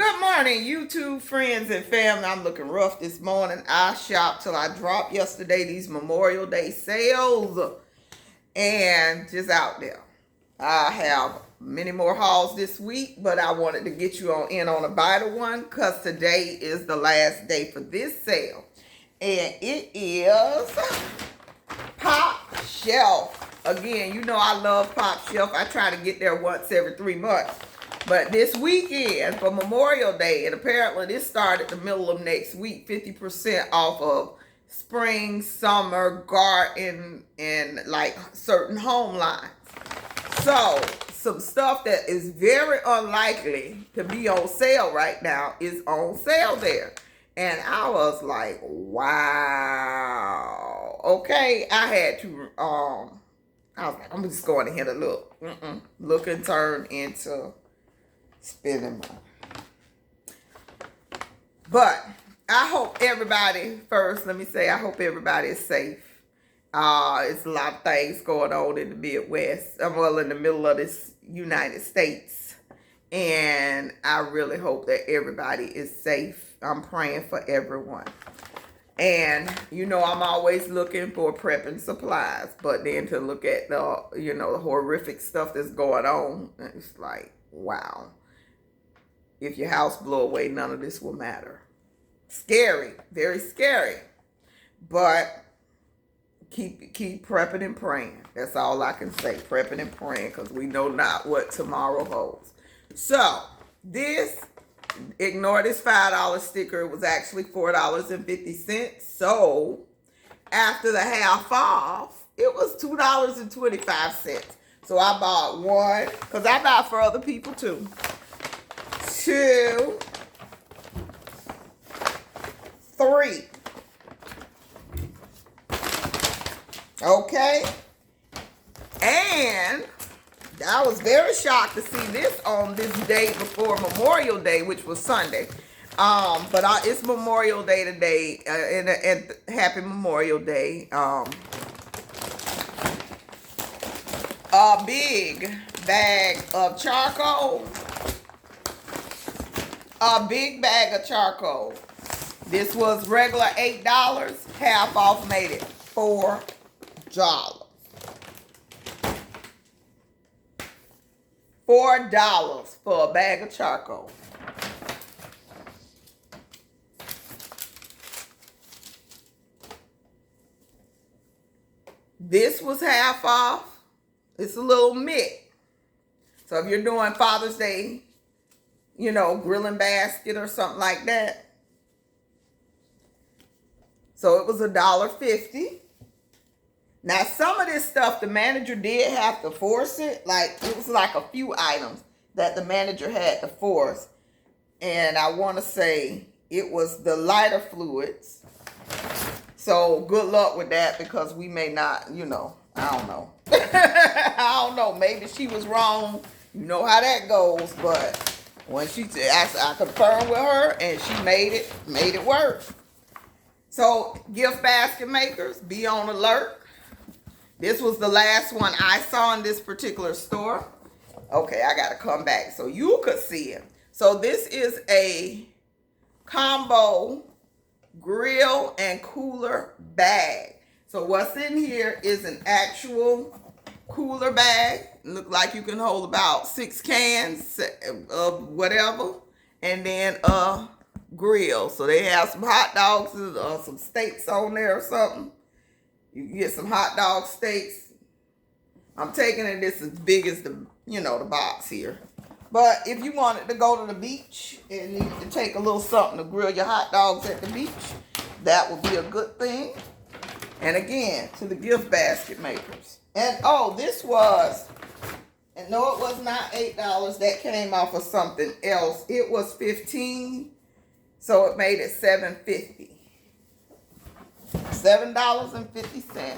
Good morning, YouTube friends and family. I'm looking rough this morning. I shopped till I dropped yesterday these Memorial Day sales and just out there. I have many more hauls this week, but I wanted to get you in on a vital one because today is the last day for this sale. And it is POPSHELF. Again, you know I love POPSHELF. I try to get there once every 3 months. But this weekend for Memorial Day, and apparently this started the middle of next week, 50% off of spring, summer, garden, and like certain home lines. So some stuff that is very unlikely to be on sale right now is on sale there. And I was like, wow. Okay, I had to, I was like, I'm just going to hit a look. Look and turn into spending money. But I hope everybody, first, let me say, I hope everybody is safe. It's a lot of things going on in the Midwest. Well, in the middle of this United States. And I really hope that everybody is safe. I'm praying for everyone. And, you know, I'm always looking for prepping supplies. But then to look at the, you know, the horrific stuff that's going on, it's like, wow. If your house blow away, none of this will matter. Scary, very scary. But keep prepping and praying. That's all I can say. Prepping and praying, because we know not what tomorrow holds. So this, ignore this $5 sticker. It was actually $4.50. So after the half off, it was $2.25. So I bought one, because I buy for other people too. 2, 3. Okay. And I was very shocked to see this on this day before Memorial Day, which was Sunday. But it's Memorial Day today, and happy Memorial Day. A big bag of charcoal. A big bag of charcoal. This was regular $8. Half off made it $4. $4 for a bag of charcoal. This was half off. It's a little mitt. So if you're doing Father's Day, you know, grilling basket or something like that. So it was $1.50. Now, some of this stuff, the manager did have to force it. Like, it was like a few items that the manager had to force. And I want to say it was the lighter fluids. So good luck with that, because we may not, you know, I don't know. I don't know. Maybe she was wrong. You know how that goes. But when I confirmed with her, and she made it work. So gift basket makers, be on alert. This was the last one I saw in this particular store. Okay, I got to come back so you could see it. So this is a combo grill and cooler bag. So what's in here is an actual cooler bag. Look like you can hold about 6 cans of whatever. And then a grill. So they have some hot dogs or some steaks on there or something. You can get some hot dog steaks. I'm taking it this as big as the, you know, the box here. But if you wanted to go to the beach and need to take a little something to grill your hot dogs at the beach, that would be a good thing. And again, to the gift basket makers. And oh, this was, and no, it was not $8. That came off of something else. It was $15. So it made it $7.50. $7.50.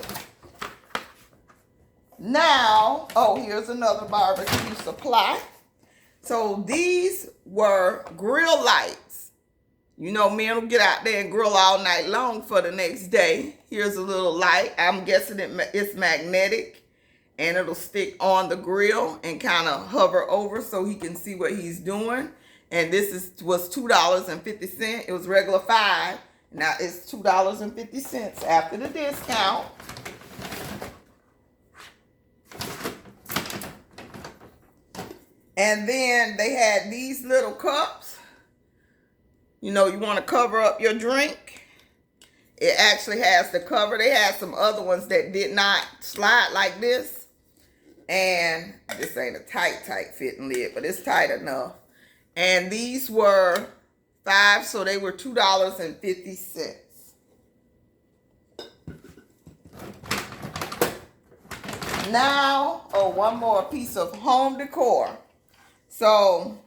Now, oh, here's another barbecue supply. So these were grill lights. You know, men will get out there and grill all night long for the next day. Here's a little light. I'm guessing it's magnetic, and it'll stick on the grill and kind of hover over so he can see what he's doing. And was $2.50. It was regular $5. Now it's $2.50 after the discount. And then they had these little cups. You know, you want to cover up your drink. It actually has the cover. They had some other ones that did not slide like this. And this ain't a tight fitting lid, but it's tight enough. And these were $5, so they were $2.50. Now, one more piece of home decor. So,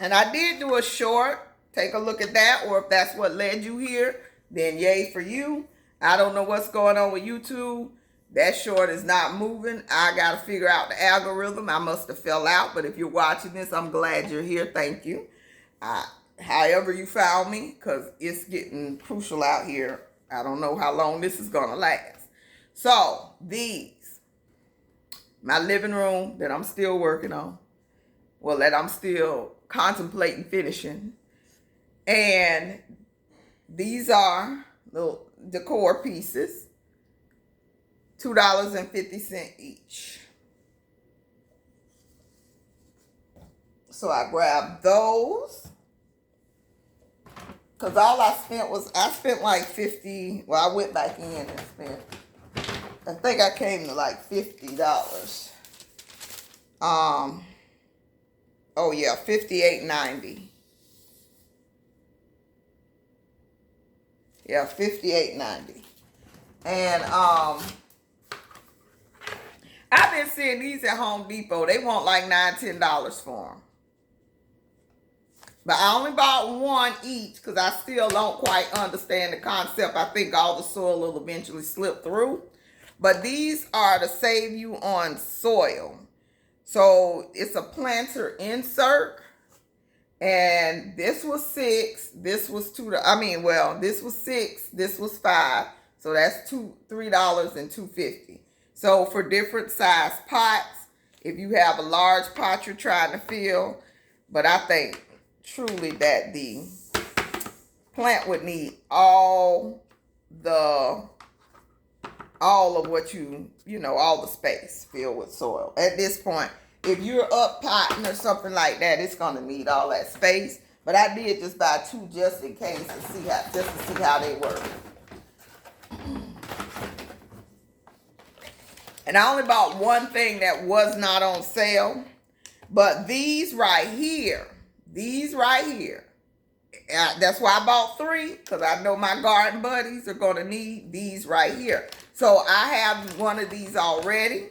and I did do a short. Take a look at that, or if that's what led you here, then yay for you. I don't know what's going on with YouTube. That short is not moving. I got to figure out the algorithm. I must have fell out, but if you're watching this, I'm glad you're here. Thank you. However you found me, because it's getting crucial out here. I don't know how long this is going to last. So, these. My living room that I'm still working on. Well, that I'm still contemplating finishing. And these are little decor pieces. $2.50 each. So I grabbed those. Because all I spent like 50. Well, I went back in and spent, I think I came to like $50. Oh yeah, $58.90. Yeah, $58.90. And I've been seeing these at Home Depot. They want like $9, $10 for them. But I only bought one each because I still don't quite understand the concept. I think all the soil will eventually slip through. But these are to save you on soil. So it's a planter insert. And this was $6. This was $2. This was $6. This was $5. So that's $3 and $2.50. So for different size pots, if you have a large pot you're trying to fill, but I think truly that the plant would need all of what all the space filled with soil. At this point, if you're up potting or something like that, it's gonna need all that space. But I did just buy 2 just in case to see how they work. And I only bought one thing that was not on sale. But these right here, that's why I bought 3, because I know my garden buddies are going to need these right here. So I have one of these already,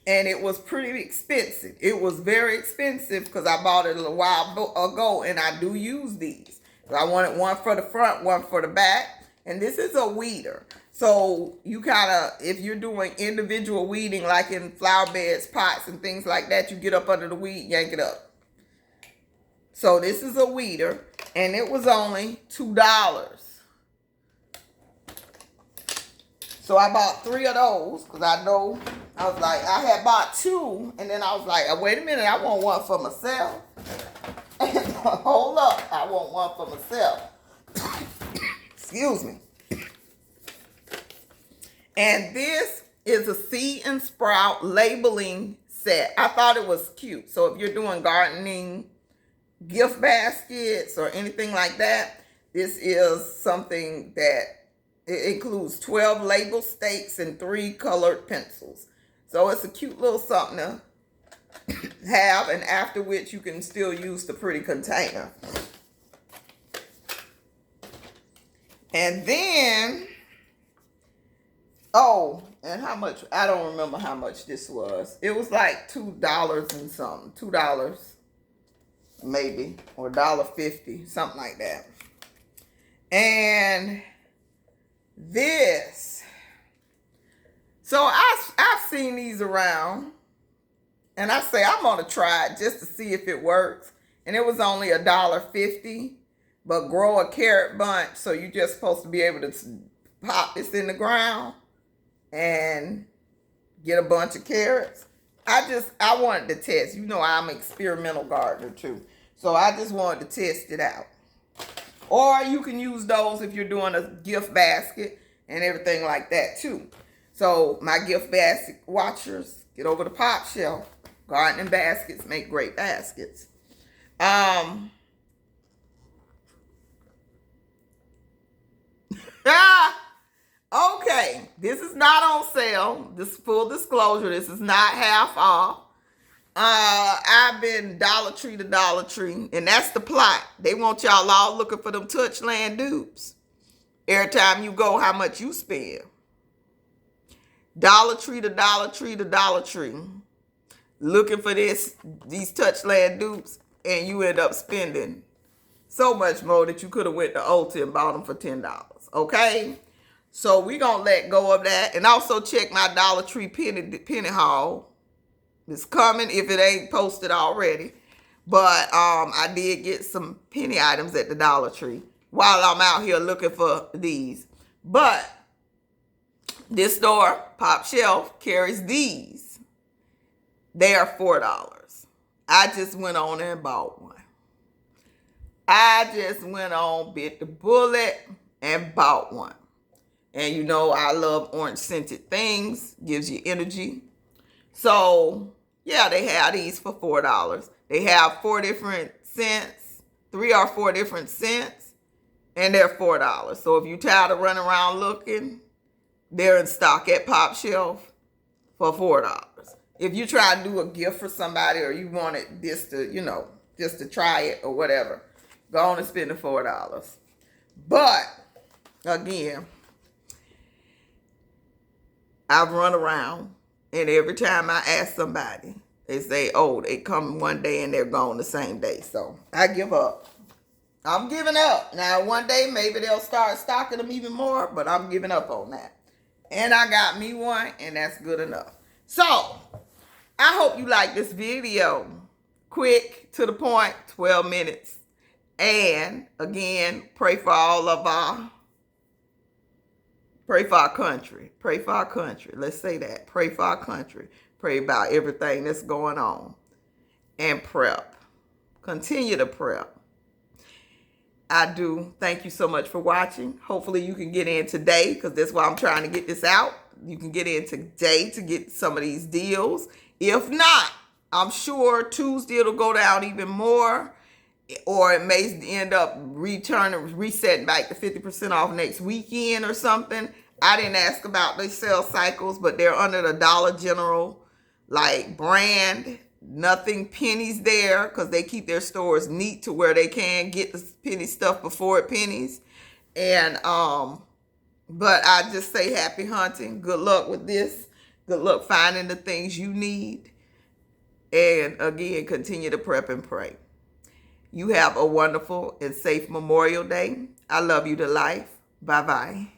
and it was pretty expensive. It was very expensive because I bought it a while ago, and I do use these. So I wanted one for the front, one for the back, and this is a weeder. So you if you're doing individual weeding, like in flower beds, pots, and things like that, you get up under the weed, yank it up. So this is a weeder, and it was only $2. So I bought 3 of those, because I had bought 2, and then I was like, wait a minute, I want one for myself. Hold up, I want one for myself. Excuse me. And this is a seed and sprout labeling set. I thought it was cute. So if you're doing gardening gift baskets or anything like that, this is something that it includes 12 label stakes and 3 colored pencils. So it's a cute little something to have, and after which you can still use the pretty container. And then, and how much? I don't remember how much this was. It was like $2 and something. $2 maybe, or $1.50, something like that. And this. So I've seen these around, and I say I'm gonna try it just to see if it works. And it was only $1.50, but grow a carrot bunch. So you're just supposed to be able to pop this in the ground and get a bunch of carrots. I wanted to test. I'm an experimental gardener too. So I just wanted to test it out. Or you can use those if you're doing a gift basket and everything like that too. So my gift basket watchers, get over to POPSHELF. Gardening baskets make great baskets. Okay, this is not on sale. This is full disclosure. This is not half off. I've been Dollar Tree to Dollar Tree, and that's the plot. They want y'all all looking for them touchland dupes. Every time you go, how much you spend. Dollar Tree to Dollar Tree to Dollar Tree. Looking for these touchland dupes, and you end up spending so much more that you could have went to Ulta and bought them for $10. Okay? So we're going to let go of that. And also check my Dollar Tree penny haul. It's coming if it ain't posted already. But I did get some penny items at the Dollar Tree while I'm out here looking for these. But this store, POPSHELF, carries these. They are $4. I just went on and bought one. I just went on, bit the bullet, and bought one. And you know I love orange scented things. Gives you energy. So, yeah, they have these for $4. They have 4 different scents. 3 or 4 different scents. And they're $4. So if you're tired of running around looking, they're in stock at POPSHELF for $4. If you try to do a gift for somebody or you wanted this to, you know, just to try it or whatever, go on and spend the $4. But, again, I've run around, and every time I ask somebody, they say, oh, they come one day and they're gone the same day. So I give up. I'm giving up. Now, one day, maybe they'll start stocking them even more, but I'm giving up on that. And I got me one, and that's good enough. So, I hope you like this video. Quick, to the point, 12 minutes. And, again, pray for all of our... Pray for our country. Pray for our country. Let's say that. Pray for our country. Pray about everything that's going on. And prep. Continue to prep. I do. Thank you so much for watching. Hopefully you can get in today because that's why I'm trying to get this out. You can get in today to get some of these deals. If not, I'm sure Tuesday it'll go down even more. Or it may end up resetting back to 50% off next weekend or something. I didn't ask about the sales cycles, but they're under the Dollar General like brand. Nothing pennies there because they keep their stores neat to where they can get the penny stuff before it pennies. And but I just say happy hunting. Good luck with this. Good luck finding the things you need. And again, continue to prep and pray. You have a wonderful and safe Memorial Day. I love you to life. Bye-bye.